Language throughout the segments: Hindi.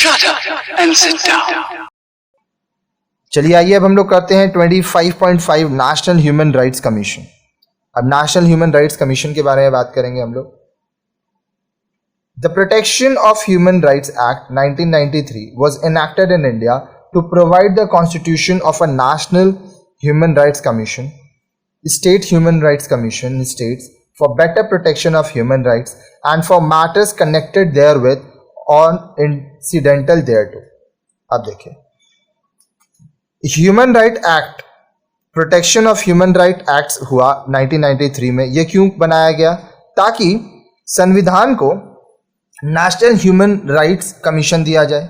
Shut up and sit down. चलिए आइए अब हम लोग करते हैं 25.5 नेशनल ह्यूमन राइट्स कमीशन। अब नेशनल ह्यूमन राइट्स कमीशन के बारे में बात करेंगे हम लोग। The protection of human rights act 1993 was enacted in India to provide the constitution of a national human rights commission, state human rights commission in states for better protection of human rights and for matters connected therewith or incidental thereto। अब देखिए, human right act, protection of human right act हुआ 1993 में। यह क्यों बनाया गया? ताकि संविधान को नेशनल ह्यूमन राइट्स कमीशन दिया जाए,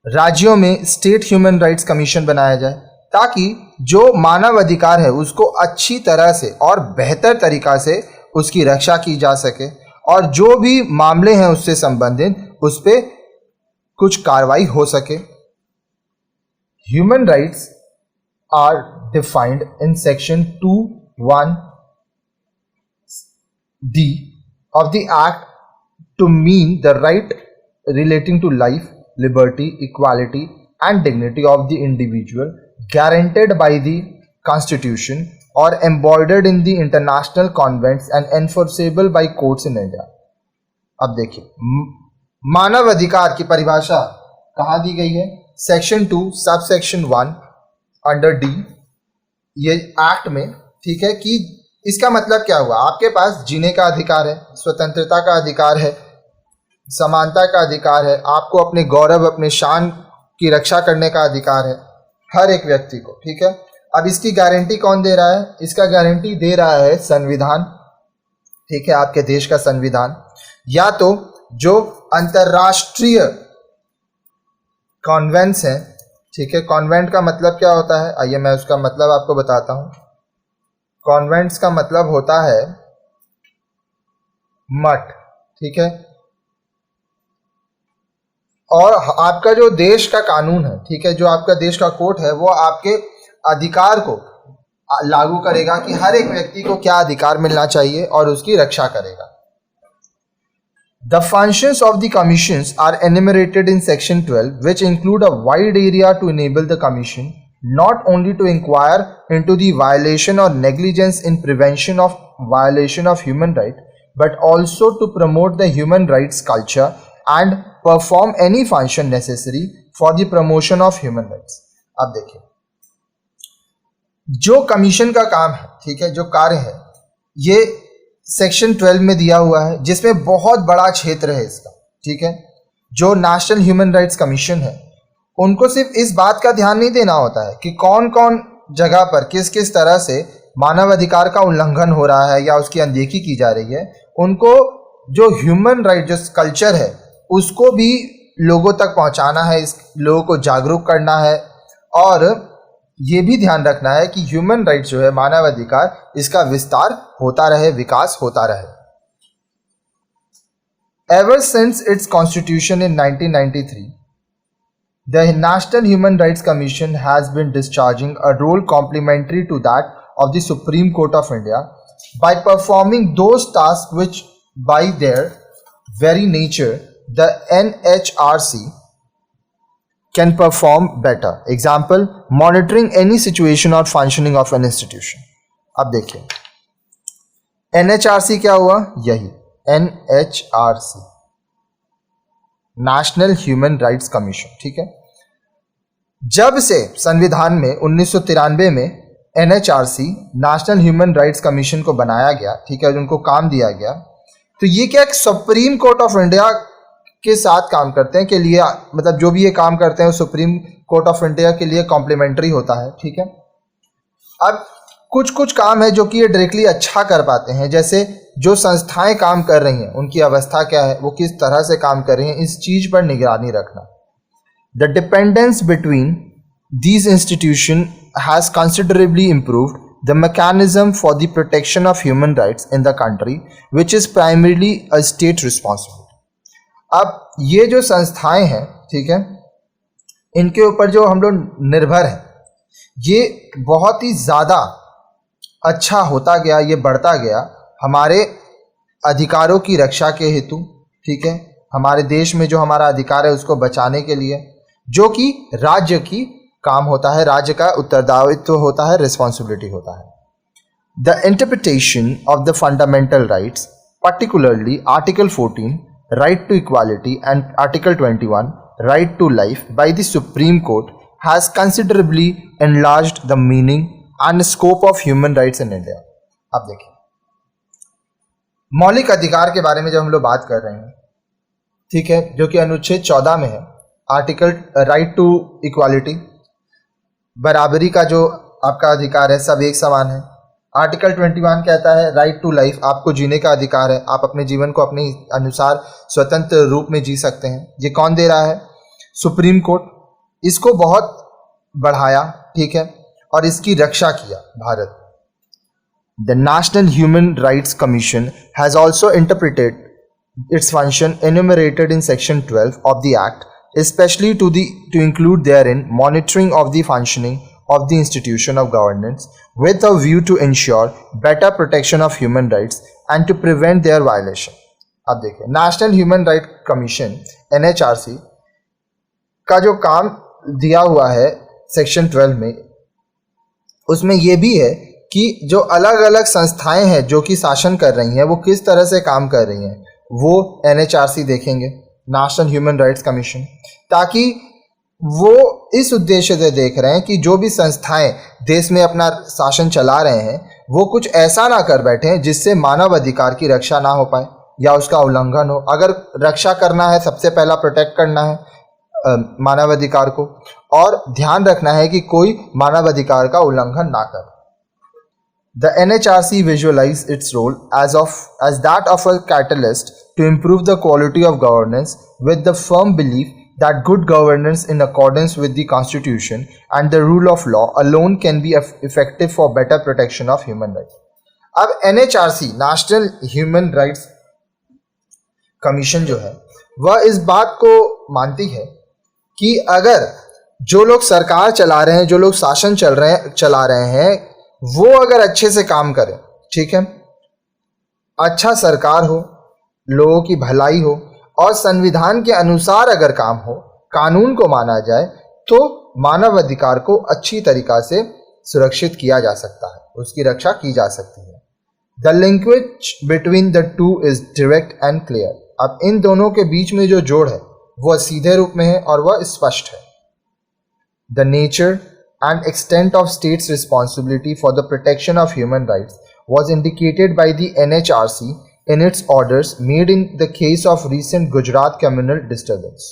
राज्यों में स्टेट ह्यूमन राइट्स कमीशन बनाया जाए, ताकि जो मानव अधिकार है उसको अच्छी तरह से और बेहतर तरीका से उसकी रक्षा की जा सके और जो भी मामले हैं उससे संबंधित उस पर कुछ कार्रवाई हो सके। Human rights are defined in section 2(1)(d) of the Act to mean the right relating to life, liberty, equality and dignity of the individual guaranteed by the Constitution or embodied in the international conventions and enforceable by courts in India। अब देखिए, मानव अधिकार की परिभाषा कहाँ दी गई है? Section 2 sub section 1 under D, ये एक्ट में, ठीक है। कि इसका मतलब क्या हुआ? आपके पास जीने का अधिकार है, स्वतंत्रता का अधिकार है, समानता का अधिकार है, आपको अपने गौरव, अपने शान की रक्षा करने का अधिकार है हर एक व्यक्ति को, ठीक है। अब इसकी गारंटी कौन दे रहा है? इसका गारंटी दे रहा है संविधान, ठीक है, आपके देश का संविधान, या तो जो अंतर्राष्ट्रीय कॉन्वेंट्स हैं, ठीक है। कॉन्वेंट का मतलब क्या होता है? आइए मैं उसका मतलब आपको बताता हूं। कॉन्वेंट्स का मतलब होता है मठ, ठीक है। और आपका जो देश का कानून है, ठीक है, जो आपका देश का कोर्ट है, वो आपके अधिकार को लागू करेगा कि हर एक व्यक्ति को क्या अधिकार मिलना चाहिए और उसकी रक्षा करेगा। The functions of the commissions are enumerated in section 12, which include a wide area to enable the commission not only to inquire into the violation or negligence in prevention of violation of human right, but also to promote the human rights culture and perform any function necessary for the promotion of human rights। अब देखिए, जो कमीशन का काम है, ठीक है, जो कार्य है, ये सेक्शन 12 में दिया हुआ है, जिसमें बहुत बड़ा क्षेत्र है इसका, ठीक है। जो नेशनल ह्यूमन राइट्स कमीशन है, उनको सिर्फ इस बात का ध्यान नहीं देना होता है कि कौन कौन जगह पर किस किस तरह से मानव अधिकार का उल्लंघन हो रहा है या उसकी अनदेखी की जा रही है। उनको जो ह्यूमन राइट जो कल्चर है उसको भी लोगों तक पहुंचाना है, इस लोगों को जागरूक करना है और ये भी ध्यान रखना है कि ह्यूमन राइट्स जो है, मानव अधिकार, इसका विस्तार होता रहे, विकास होता रहे। Ever since its constitution in 1993, the National Human Rights Commission has been discharging a role complementary to that of the Supreme Court of India by performing those tasks which by their very nature the NHRC can perform better। Example, monitoring any situation or functioning of an institution। अब देखिए, NHRC क्या हुआ? यही NHRC, national human rights commission, ठीक है। जब से संविधान में 1993 में NHRC national human rights commission को बनाया गया, ठीक है, उनको काम दिया गया, तो ये क्या सुप्रीम कोर्ट ऑफ इंडिया के साथ काम करते हैं, के लिए, मतलब जो भी ये काम करते हैं वो सुप्रीम कोर्ट ऑफ इंडिया के लिए कॉम्प्लीमेंट्री होता है, ठीक है। अब कुछ कुछ काम है जो कि ये डायरेक्टली अच्छा कर पाते हैं, जैसे जो संस्थाएं काम कर रही हैं उनकी अवस्था क्या है, वो किस तरह से काम कर रही हैं, इस चीज पर निगरानी रखना। The dependence between these institution has considerably improved the mechanism for the protection of human rights in the country, which is primarily a state responsibility। अब ये जो संस्थाएं हैं, ठीक है, इनके ऊपर जो हम लोग निर्भर हैं, ये बहुत ही ज़्यादा अच्छा होता गया, ये बढ़ता गया हमारे अधिकारों की रक्षा के हेतु, ठीक है, हमारे देश में जो हमारा अधिकार है उसको बचाने के लिए, जो कि राज्य की काम होता है, राज्य का उत्तरदायित्व होता है, रिस्पॉन्सिबिलिटी होता है। The interpretation of the fundamental rights, particularly Article 14, right to equality, and Article 21, right to life, by the Supreme Court has considerably enlarged the meaning and scope of human rights in India. अब देखिए, मौलिक अधिकार के बारे में जब हम लोग बात कर रहे हैं, ठीक है, जो कि अनुच्छेद 14 में है, आर्टिकल राइट टू इक्वालिटी, बराबरी का जो आपका अधिकार है, सब एक समान है। आर्टिकल 21 कहता है राइट टू लाइफ, आपको जीने का अधिकार है, आप अपने जीवन को अपने अनुसार स्वतंत्र रूप में जी सकते हैं। ये कौन दे रहा है? Supreme court. इसको बहुत बढ़ाया, ठीक है, और इसकी रक्षा किया Bharat. The national human rights commission has also interpreted its function enumerated in section 12 of the act, especially to include therein monitoring of the functioning of the institution of governance with a view to ensure better protection of human rights and to prevent their violation. अब देखिए, national human right commission NHRC का जो काम दिया हुआ है सेक्शन 12 में, उसमें यह भी है कि जो अलग अलग संस्थाएं हैं जो कि शासन कर रही हैं, वो किस तरह से काम कर रही हैं, वो NHRC देखेंगे, नेशनल ह्यूमन राइट्स कमीशन, ताकि वो इस उद्देश्य से देख रहे हैं कि जो भी संस्थाएं देश में अपना शासन चला रहे हैं वो कुछ ऐसा ना कर बैठे हैं जिससे मानव अधिकार की रक्षा ना हो पाए या उसका उल्लंघन हो। अगर रक्षा करना है, सबसे पहला प्रोटेक्ट करना है मानव अधिकार को, और ध्यान रखना है कि कोई मानव अधिकार का उल्लंघन ना करे। The NHRC visualized its role as that of a catalyst to improve the quality of governance, with the firm belief that good governance in accordance with the Constitution and the rule of law alone can be effective for better protection of human rights. अब NHRC national human rights commission जो है वह इस बात को मानती है कि अगर जो लोग सरकार चला रहे हैं, जो लोग शासन चला रहे हैं, वो अगर अच्छे से काम करें, ठीक है, अच्छा सरकार हो, लोगों की भलाई हो और संविधान के अनुसार अगर काम हो, कानून को माना जाए, तो मानव अधिकार को अच्छी तरीका से सुरक्षित किया जा सकता है, उसकी रक्षा की जा सकती है। The linkage between the two is direct and clear. अब इन दोनों के बीच में जो जोड़ है वह सीधे रूप में है और वह स्पष्ट है। The nature and extent of states' responsibility for the protection of human rights was indicated by the NHRC in its orders made in the case of recent Gujarat communal disturbance.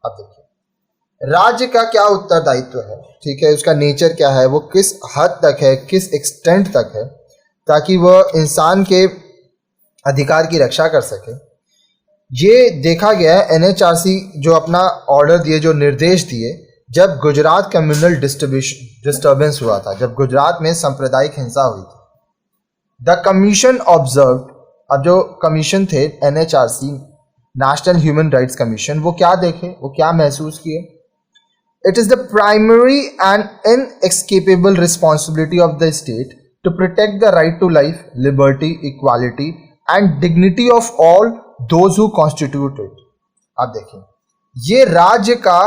अब देखिए, राज्य का क्या उत्तरदायित्व है, ठीक है, उसका नेचर क्या है, वो किस हद तक है, किस एक्सटेंट तक है, ताकि वह इंसान के अधिकार की रक्षा कर सके। ये देखा गया है NHRC जो अपना ऑर्डर दिए, जो निर्देश दिए, जब गुजरात कम्युनल डिस्टर्बेंस हुआ था, जब गुजरात में सांप्रदायिक हिंसा हुई थी। द कमीशन ऑब्जर्व, अब जो कमीशन थे NHRC national human rights commission, वो क्या देखे, वो क्या महसूस किए? It is the primary and inescapable responsibility of the state to protect the right to life, liberty, equality and dignity of all those who constitute it. अब देखिए, ये राज्य का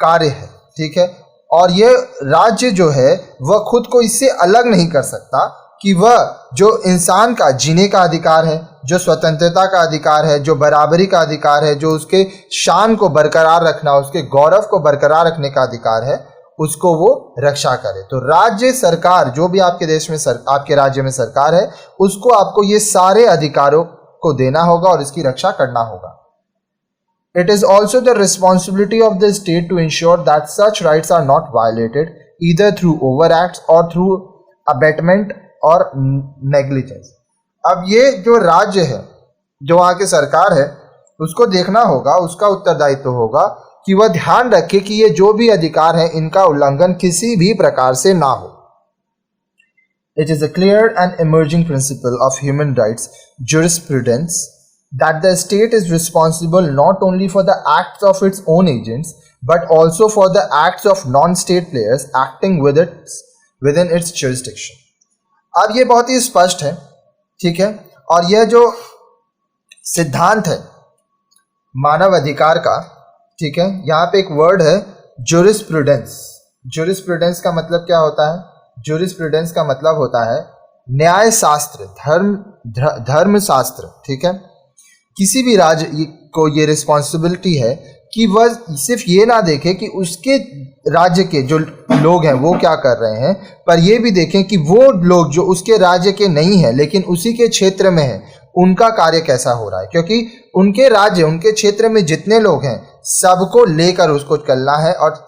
कार्य है, ठीक है, और ये राज्य जो है वह खुद को इससे अलग नहीं कर सकता कि वह जो इंसान का जीने का अधिकार है, जो स्वतंत्रता का अधिकार है, जो बराबरी का अधिकार है, जो उसके शान को बरकरार रखना, उसके गौरव को बरकरार रखने का अधिकार है, उसको वो रक्षा करे। तो राज्य सरकार, जो भी आपके देश में आपके राज्य में सरकार है, उसको आपको ये सारे अधिकारों को देना होगा और इसकी रक्षा करना होगा। It is also the responsibility of the state to ensure that such rights are not violated either through overacts or through abatement or negligence. अब ये जो राज्य है, जो वहाँ की सरकार है, उसको देखना होगा, उसका उत्तरदायित्व होगा कि वह ध्यान रखे कि ये जो भी अधिकार हैं, इनका उल्लंघन किसी भी प्रकार से ना हो। It is a clear and emerging principle of human rights jurisprudence that the state is responsible not only for the acts of its own agents but also for the acts of non-state players acting within its jurisdiction. अब ये बहुत ही स्पष्ट है, ठीक है, और यह जो सिद्धांत है मानव अधिकार का, ठीक है, यहाँ पे एक वर्ड है ज्यूरिस्प्रूडेंस। ज्यूरिस्प्रूडेंस का मतलब क्या होता है? ज्यूरिस्प्रूडेंस का मतलब होता है न्याय शास्त्र, धर्म शास्त्र, ठीक है। किसी भी राज्य को ये रिस्पॉन्सिबिलिटी है कि वह सिर्फ ये ना देखे कि उसके राज्य के जो लोग हैं वो क्या कर रहे हैं, पर ये भी देखें कि वो लोग जो उसके राज्य के नहीं हैं लेकिन उसी के क्षेत्र में हैं, उनका कार्य कैसा हो रहा है, क्योंकि उनके राज्य, उनके क्षेत्र में जितने लोग हैं सबको लेकर उसको चलना है और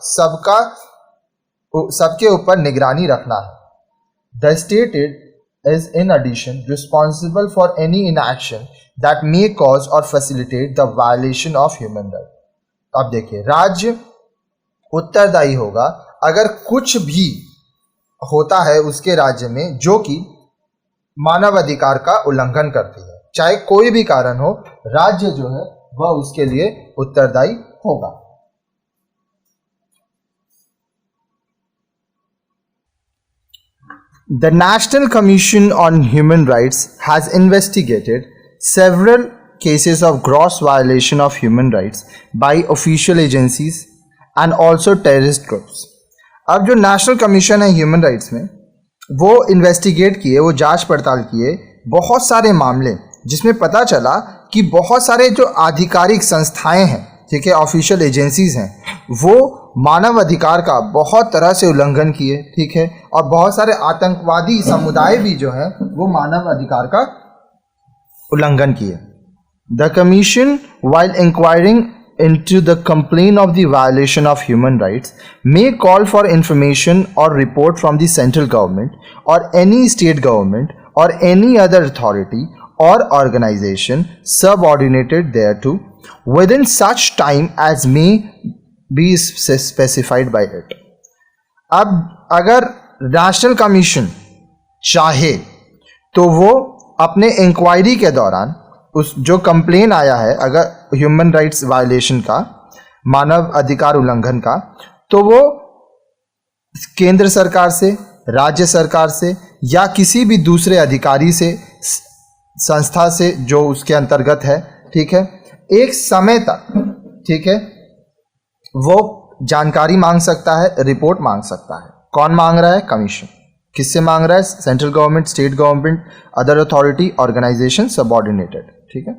सबके ऊपर निगरानी रखना है। The state is in addition responsible for any inaction that may cause or facilitate the violation of human right. अब देखिए, राज्य उत्तरदायी होगा अगर कुछ भी होता है उसके राज्य में जो कि मानव अधिकार का उल्लंघन करती है, चाहे कोई भी कारण हो, राज्य जो है वह उसके लिए उत्तरदायी होगा। The National Commission on Human Rights has investigated several cases of gross violation of human rights by official agencies and also terrorist groups. अब जो नेशनल कमीशन है ह्यूमन राइट्स में, वो इन्वेस्टिगेट किए, वो जांच पड़ताल किए बहुत सारे मामले, जिसमें पता चला कि बहुत सारे जो आधिकारिक संस्थाएं हैं, ठीक है, ऑफिशियल एजेंसीज हैं, वो मानव अधिकार का बहुत तरह से उल्लंघन किए, ठीक है, और बहुत सारे आतंकवादी समुदाय भी जो है वो मानव अधिकार का उल्लंघन किए। The commission while inquiring into the complaint of the violation of human rights may call for information or report from the central government or any state government or any other authority or organization subordinated thereto within such time as may be specified by it. अब अगर नेशनल कमीशन चाहे तो वो अपने इंक्वायरी के दौरान उस जो कंप्लेन आया है अगर ह्यूमन राइट्स वायलेशन का, मानव अधिकार उल्लंघन का, तो वो केंद्र सरकार से, राज्य सरकार से या किसी भी दूसरे अधिकारी से, संस्था से जो उसके अंतर्गत है, ठीक है, एक समय तक, ठीक है, वो जानकारी मांग सकता है, रिपोर्ट मांग सकता है। कौन मांग रहा है? कमीशन। किससे मांग रहा है? Central government, state government, other authority, organisation subordinated, ठीक है।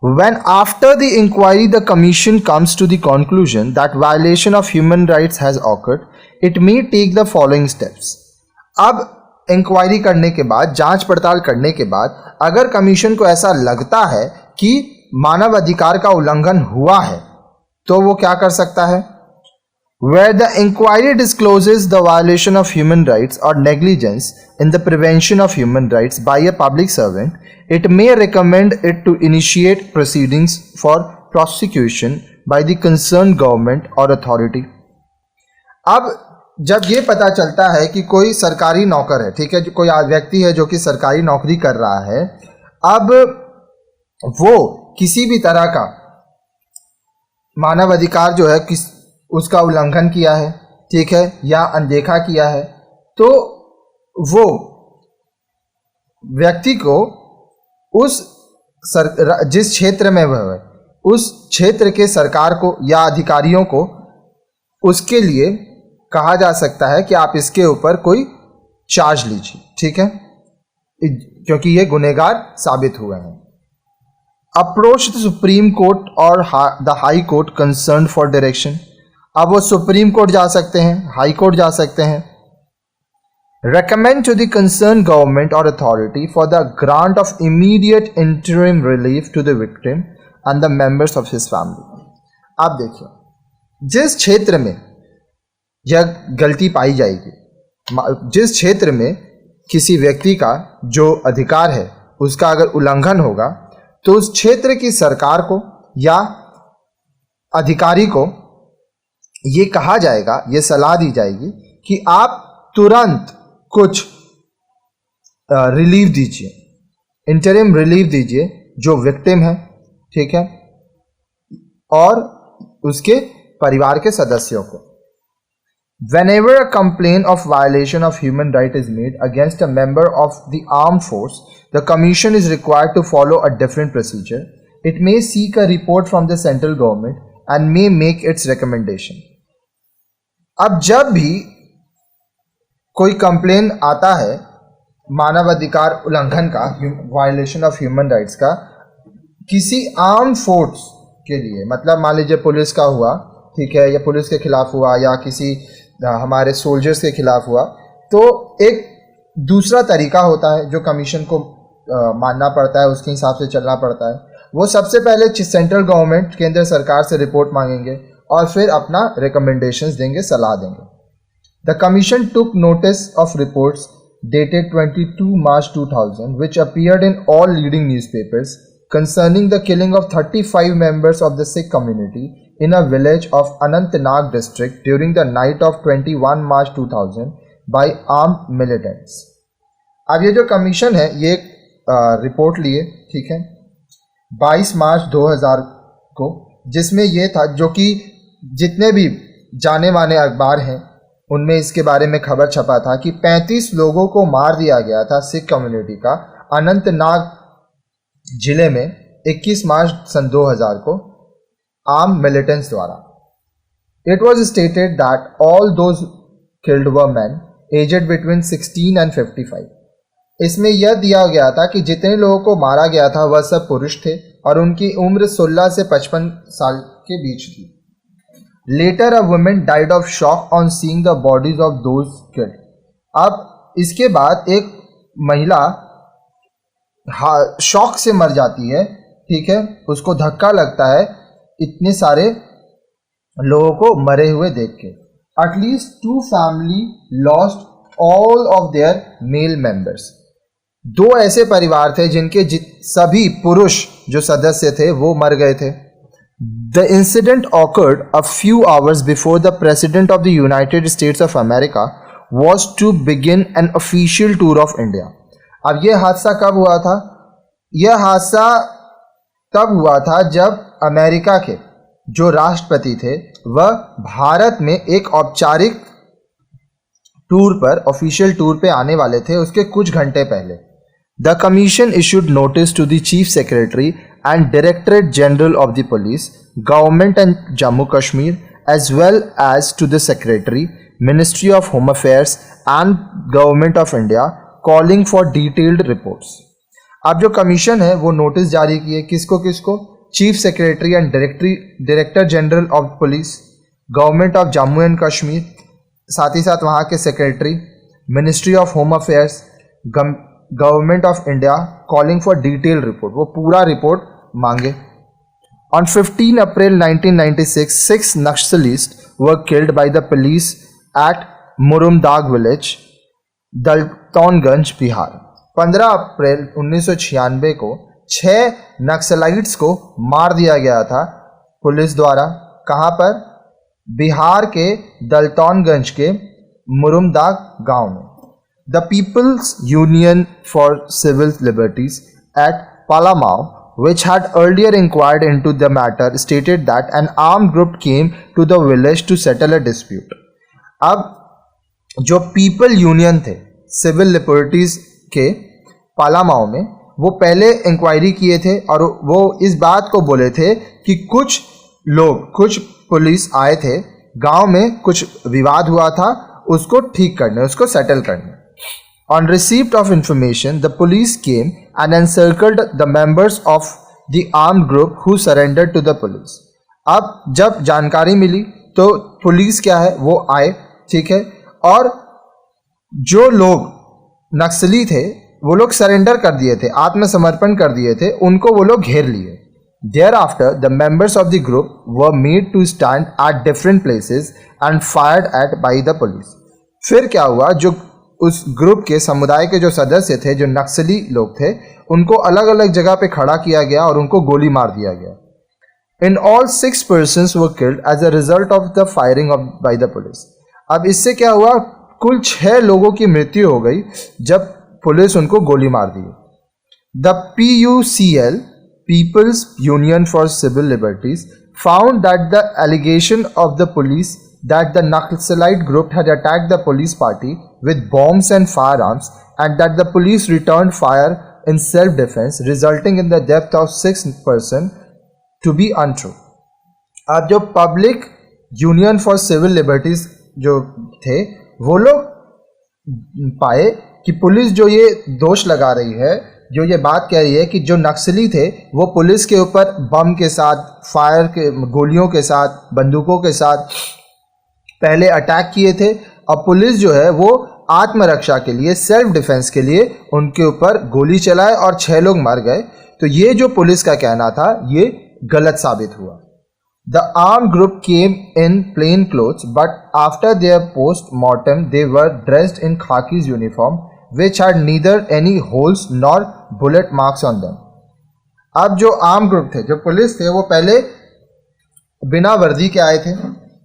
When after the inquiry the commission comes to the conclusion that violation of human rights has occurred, it may take the following steps. अब इंक्वायरी करने के बाद, जांच पड़ताल करने के बाद, अगर कमीशन को ऐसा लगता है कि मानव अधिकार का उल्लंघन हुआ है, तो वो क्या कर सकता है? Where the inquiry discloses the violation of human rights or negligence in the prevention of human rights by a public servant, it may recommend it to initiate proceedings for prosecution by the concerned government or authority. अब जब ये पता चलता है कि कोई सरकारी नौकर है, ठीक है, कोई व्यक्ति है जो कि सरकारी नौकरी कर रहा है, अब वो किसी भी तरह का मानव अधिकार जो है उसका उल्लंघन किया है, ठीक है, या अनदेखा किया है, तो वो व्यक्ति को जिस क्षेत्र में वह है, उस क्षेत्र के सरकार को या अधिकारियों को उसके लिए कहा जा सकता है कि आप इसके ऊपर कोई चार्ज लीजिए, ठीक है, क्योंकि ये गुनहगार साबित हुए हैं। अप्रोच द सुप्रीम कोर्ट और the high court concern for direction. अब वो सुप्रीम कोर्ट जा सकते हैं, हाई कोर्ट जा सकते हैं। Recommend to the concerned government or authority for the grant of immediate interim relief to the victim and the members of his family. आप देखिए, जिस क्षेत्र में यह गलती पाई जाएगी, जिस क्षेत्र में किसी व्यक्ति का जो अधिकार है उसका अगर उल्लंघन होगा, तो उस क्षेत्र की सरकार को या अधिकारी को ये कहा जाएगा, ये सलाह दी जाएगी कि आप तुरंत कुछ रिलीफ दीजिए, इंटरिम रिलीफ दीजिए जो विक्टिम है, ठीक है, और उसके परिवार के सदस्यों को। Whenever a complaint of violation of human right is made against a member of the armed force, the commission is required to follow a different procedure. It may seek a report from the central government and may make its recommendation. अब जब भी कोई कंप्लेन आता है मानव अधिकार उल्लंघन का, वायलेशन ऑफ ह्यूमन राइट्स का, किसी आर्म फोर्स के लिए, मतलब मान लीजिए पुलिस का हुआ, ठीक है, या पुलिस के खिलाफ हुआ या किसी हमारे सोल्जर्स के खिलाफ हुआ, तो एक दूसरा तरीका होता है जो कमीशन को मानना पड़ता है, उसके हिसाब से चलना पड़ता है. वो सबसे पहले सेंट्रल गवर्नमेंट, केंद्र सरकार से रिपोर्ट मांगेंगे और फिर अपना रिकमेंडेशंस देंगे, सलाह देंगे. The commission took notice of reports dated 22 March 2000 which appeared in all leading newspapers concerning the killing of 35 members of the Sikh community in a village of Anantnag district during the night of 21 March 2000 by armed militants. अब ये जो कमीशन है ये एक रिपोर्ट लिए, ठीक है, 22 मार्च 2000 को, जिसमें ये था, जो कि जितने भी जाने माने अखबार हैं उनमें इसके बारे में खबर छपा था कि 35 लोगों को मार दिया गया था सिख कम्युनिटी का अनंतनाग जिले में 21 मार्च सन 2000 को आर्म मिलिटेंट्स द्वारा. It was stated that all those killed were man aged between 16 and 55. इसमें यह दिया गया था कि जितने लोगों को मारा गया था वह सब पुरुष थे और उनकी उम्र 16 से 55 साल के बीच थी. Later a woman died of shock on seeing the bodies of those killed. अब इसके बाद एक महिला शॉक से मर जाती है, ठीक है, उसको धक्का लगता है इतने सारे लोगों को मरे हुए देख के. At least 2 family lost all of their male members. 2 ऐसे परिवार थे जिनके सभी पुरुष जो सदस्य थे वो मर गए थे. The incident occurred a few hours before the President of the United States of America was to begin an official tour of India. अब यह हादसा कब हुआ था? यह हादसा तब हुआ था जब अमेरिका के जो राष्ट्रपति थे वह भारत में एक औपचारिक टूर पर, ऑफिशियल टूर पे आने वाले थे उसके कुछ घंटे पहले. The commission issued notice to the Chief Secretary and Directorate General of the Police, Government and Jammu Kashmir, as well as to the Secretary, Ministry of Home Affairs and Government of India, calling for detailed reports. अब जो कमीशन है वो नोटिस जारी किए, किसको किसको? Chief secretary and director general of police, government of Jammu and Kashmir, साथ ही साथ वहाँ के secretary, ministry of home affairs, government of India, calling for detail report, वो पूरा रिपोर्ट मांगे. On 15 April 1996, 6 Naxalists were killed by the police at Murumdag village, दलतौनगंज, Bihar. 15 अप्रैल 1996 को 6 नक्सलाइट्स को मार दिया गया था पुलिस द्वारा. कहाँ पर? बिहार के दलतौनगंज के मुरुमदाग गांव में. The People's Union for Civil Liberties at Palamau, which had earlier inquired into the matter, stated that an armed group came to the village to settle a dispute. अब जो पीपल यूनियन थे सिविल लिबर्टीज के पालामाओ में, वो पहले इंक्वायरी किए थे और वो इस बात को बोले थे कि कुछ लोग, कुछ पुलिस आए थे गांव में, कुछ विवाद हुआ था, उसको ठीक करने, उसको सेटल करने. On receipt of information, the police came and encircled the members of the armed group who surrendered to the police. अब जब जानकारी मिली तो पुलिस क्या है वो आए, ठीक है, और जो लोग नक्सली थे वो लोग सरेंडर कर दिए थे, आत्मसमर्पण कर दिए थे, उनको वो लोग घेर लिए. Thereafter, the members of the group were made to stand at different places and fired at by the police. फिर क्या हुआ, जो उस ग्रुप के समुदाय के जो सदस्य थे, जो नक्सली लोग थे, उनको अलग अलग जगह पे खड़ा किया गया और उनको गोली मार दिया गया. In all 6 persons were killed as a result of the firing by the police. अब इससे क्या हुआ, कुल 6 लोगों की मृत्यु हो गई जब पुलिस उनको गोली मार दी. The PUCL, People's Union for Civil Liberties, found that the allegation of the police that the Naxalite group had attacked the police party with bombs and firearms and that the police returned fire in self-defense, resulting in the death of 6 person to be untrue. अब जो public union for civil liberties जो थे वो लोग पाए कि पुलिस जो ये दोष लगा रही है, जो ये बात कह रही है कि जो नक्सली थे वो पुलिस के ऊपर बम के साथ, फायर के गोलियों के साथ, बंदूकों के साथ पहले अटैक किए थे। अब पुलिस जो है वो आत्मरक्षा के लिए, सेल्फ डिफेंस के लिए उनके ऊपर गोली चलाए और 6 लोग मर गए। तो ये जो पुलिस का कहना था ये गलत साबित हुआ। The armed group came in plain clothes, but after their post-mortem they were dressed in khakis uniform, which had neither any holes nor bullet marks on them. अब जो आर्म ग्रुप थे, जो पुलिस थे, वो पहले बिना वर्दी के आए थे।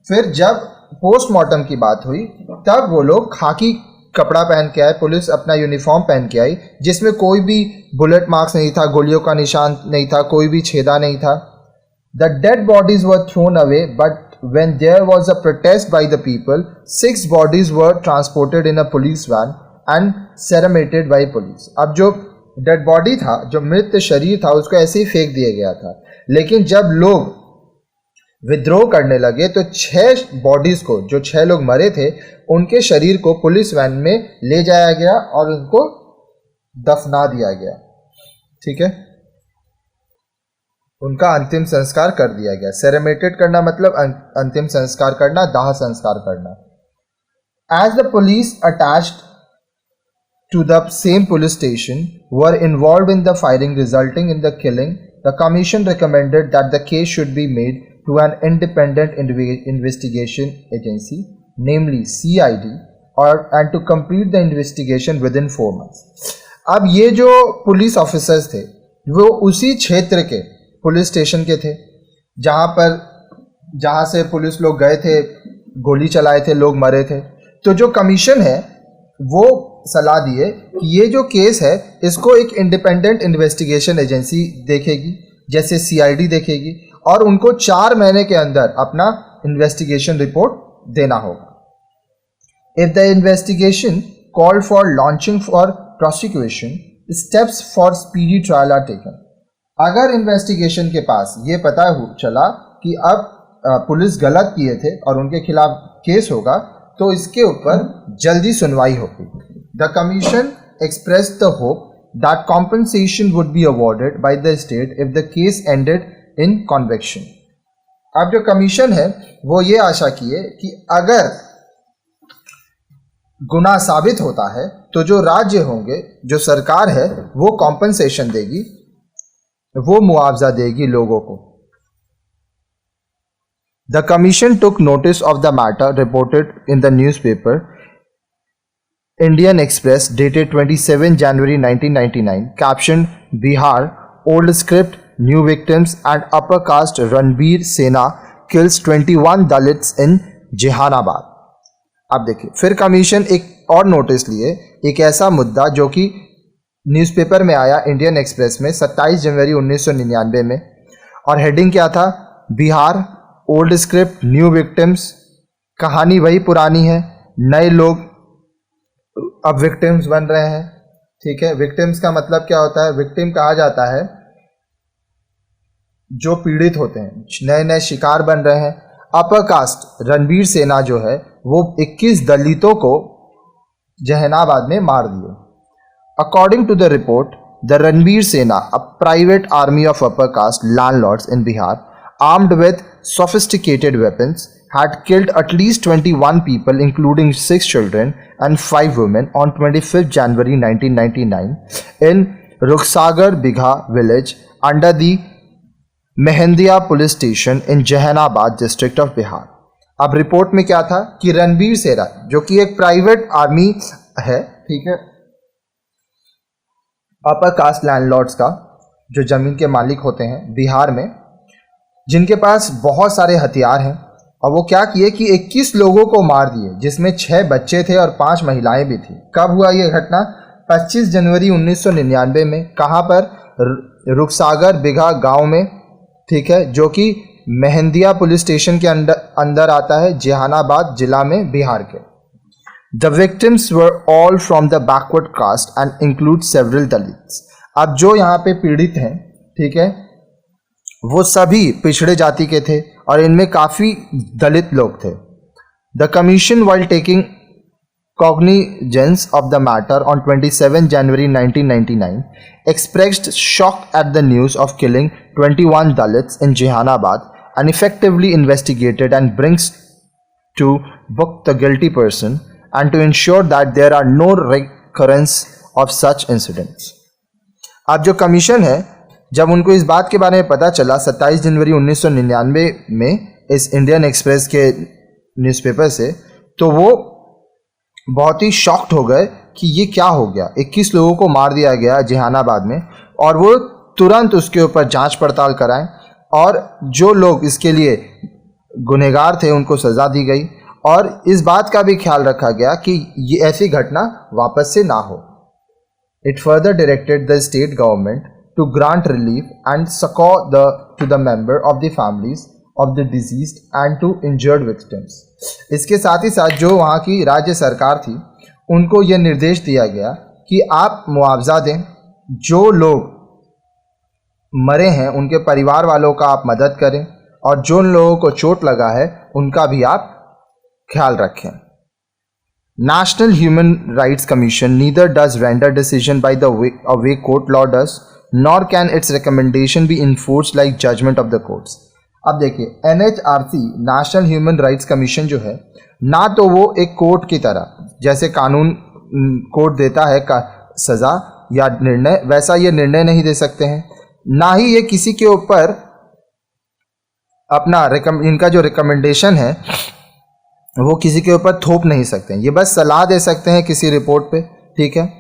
फिर जब पोस्टमार्टम की बात हुई तब वो लोग खाकी कपड़ा पहन के आए, पुलिस अपना यूनिफॉर्म पहन के आई, जिसमें कोई भी बुलेट मार्क्स नहीं था, गोलियों का निशान नहीं था, कोई भी छेदा नहीं था। The dead bodies were thrown away, but when there was a protest by the people, 6 bodies were transported in a police van and cremated by police. अब जो डेड बॉडी था, जो मृत शरीर था, उसको ऐसे ही फेंक दिया गया था। लेकिन जब लोग विद्रोह करने लगे तो 6 बॉडीज को, जो 6 लोग मरे थे, उनके शरीर को पुलिस वैन में ले जाया गया और उनको दफना दिया गया। ठीक है, उनका अंतिम संस्कार कर दिया गया। सेरेमेटेड करना मतलब अंतिम संस्कार करना, दाह संस्कार करना। As the police attached to the same police station were involved in the firing resulting in the killing, the commission recommended that the case should be made to an independent investigation agency, namely CID, and to complete the investigation within 4 months. अब ये जो पुलिस ऑफिसर्स थे वो उसी क्षेत्र के पुलिस स्टेशन के थे जहाँ से पुलिस लोग गए थे, गोली चलाए थे, लोग मरे थे। तो जो कमीशन है वो सलाह दिए कि ये जो केस है इसको एक इंडिपेंडेंट इन्वेस्टिगेशन एजेंसी देखेगी, जैसे CID देखेगी, और उनको 4 महीने के अंदर अपना इन्वेस्टिगेशन रिपोर्ट देना होगा। If the investigation called for launching for prosecution, steps for speedy trial are taken. अगर इन्वेस्टिगेशन के पास ये पता चला कि अब पुलिस गलत किए थे और उनके खिलाफ केस होगा, तो इसके ऊपर जल्दी सुनवाई होगी। The commission express the hope that compensation would be awarded by the state if the case ended in conviction. अब जो कमीशन है वो ये आशा किए कि अगर गुनाह साबित होता है तो जो राज्य होंगे, जो सरकार है, वो कॉम्पनसेशन देगी, वो मुआवजा देगी लोगों को। The commission took notice of the matter reported in the newspaper Indian Express dated 27 January 1999, captioned Bihar, old script, new victims and upper caste Ranbir Sena kills 21 Dalits in Jehanabad. अब देखिए, फिर कमीशन एक और नोटिस लिए, एक ऐसा मुद्दा जो कि न्यूज़पेपर में आया इंडियन एक्सप्रेस में 27 जनवरी 1999 में, और हेडिंग क्या था? Bihar, old script, new victims. कहानी वही पुरानी है, नए लोग अब विक्टिम्स बन रहे हैं। ठीक है, विक्टिम्स का मतलब क्या होता है? विक्टिम कहा जाता है जो पीड़ित होते हैं, नए नए शिकार बन रहे हैं। अपर कास्ट रणबीर सेना जो है वो 21 दलितों को जहानाबाद में मार दिए। According to the report, the Ranbir Sena, a private army of upper caste landlords in Bihar, armed with sophisticated weapons, had killed at least 21 people, including 6 children and 5 women, on 25th January 1999 in Ruksagar Bigha village under the Mehendia police station in Jehanabad district of Bihar. अब रिपोर्ट में क्या था कि रणबीर सेना, जो कि एक प्राइवेट आर्मी है, ठीक है, अपर कास्ट लैंडलॉर्ड्स का, जो ज़मीन के मालिक होते हैं बिहार में, जिनके पास बहुत सारे हथियार हैं, और वो क्या किए कि 21 लोगों को मार दिए, जिसमें 6 बच्चे थे और 5 महिलाएं भी थी। कब हुआ ये घटना? 25 जनवरी 1999 में। कहाँ पर? रुखसागर बिघा गांव में, ठीक है, जो कि मेहंदिया पुलिस स्टेशन के अंदर आता है, जहानाबाद जिला में, बिहार के। The victims were all from the backward caste and include several Dalits. अब जो यहाँ पे पीड़ित हैं, ठीक है, वो सभी पिछड़े जाति के थे और इनमें काफ़ी दलित लोग थे। The commission while taking cognizance of the matter on 27 January 1999 expressed shock at the news of killing 21 Dalits in Jehanabad and effectively investigated and brings to book the guilty person and to ensure that there are no recurrence of such incidents. अब जो कमीशन है, जब उनको इस बात के बारे में पता चला 27 जनवरी 1999 में इस इंडियन एक्सप्रेस के न्यूज़पेपर से, तो वो बहुत ही शॉक्ड हो गए कि ये क्या हो गया। 21 लोगों को मार दिया गया जहानाबाद में और वो तुरंत उसके ऊपर जांच पड़ताल कराएं और जो लोग इसके लिए गुनहगार थे उनको सज़ा दी गई और इस बात का भी ख्याल रखा गया कि ये ऐसी घटना वापस से ना हो। It further directed the state government to grant relief and succour to the member of the families of the deceased and to injured victims. इसके साथ ही साथ जो वहाँ की राज्य सरकार थी उनको ये निर्देश दिया गया कि आप मुआवजा दें, जो लोग मरे हैं उनके परिवार वालों का आप मदद करें और जो लोगों को चोट लगा है उनका भी आप ख्याल रखें। National human rights commission neither does render decision by the way court law does nor can its recommendation be enforced like judgment of the courts. अब देखिए, NHRC national human rights commission जो है, ना तो वो एक कोर्ट की तरह जैसे कानून कोर्ट देता है का सज़ा या निर्णय, वैसा ये निर्णय नहीं दे सकते हैं, ना ही ये किसी के ऊपर अपना इनका जो रिकमेंडेशन है वो किसी के ऊपर थोप नहीं सकते हैं, ये बस सलाह दे सकते हैं किसी रिपोर्ट पे, ठीक है।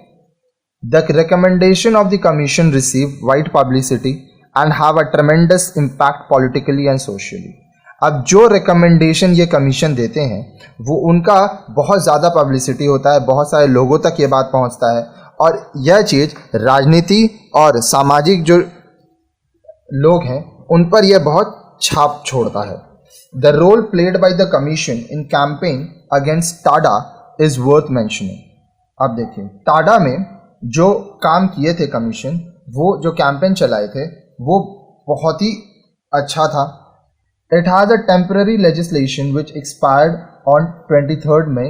The recommendation of the commission receive wide publicity and have a tremendous impact politically and socially। अब जो रिकमेंडेशन ये कमीशन देते हैं वो उनका बहुत ज़्यादा पब्लिसिटी होता है, बहुत सारे लोगों तक ये बात पहुंचता है और यह चीज़ राजनीति और सामाजिक जो लोग हैं उन पर यह बहुत छाप छोड़ता है। The role played by the commission in campaign against TADA is worth mentioning. अब देखिए, टाडा में जो काम किए थे कमीशन, वो जो कैंपेन चलाए थे वो बहुत ही अच्छा था। It has a temporary legislation which expired on 23 मई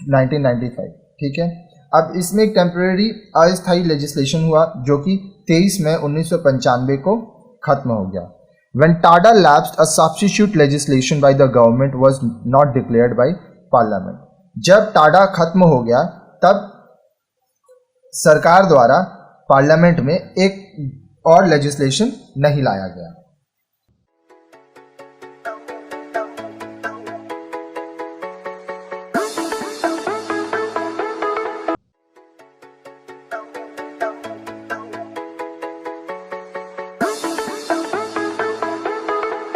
1995, ठीक है। अब इसमें एक टेम्पररी अस्थायी लेजिस्लेशन हुआ जो कि 23 मई 1995 को खत्म हो गया। When Tada lapsed, a substitute legislation by the government was not declared by parliament। जब टाडा खत्म हो गया तब सरकार द्वारा पार्लियामेंट में एक और लेजिस्लेशन नहीं लाया गया।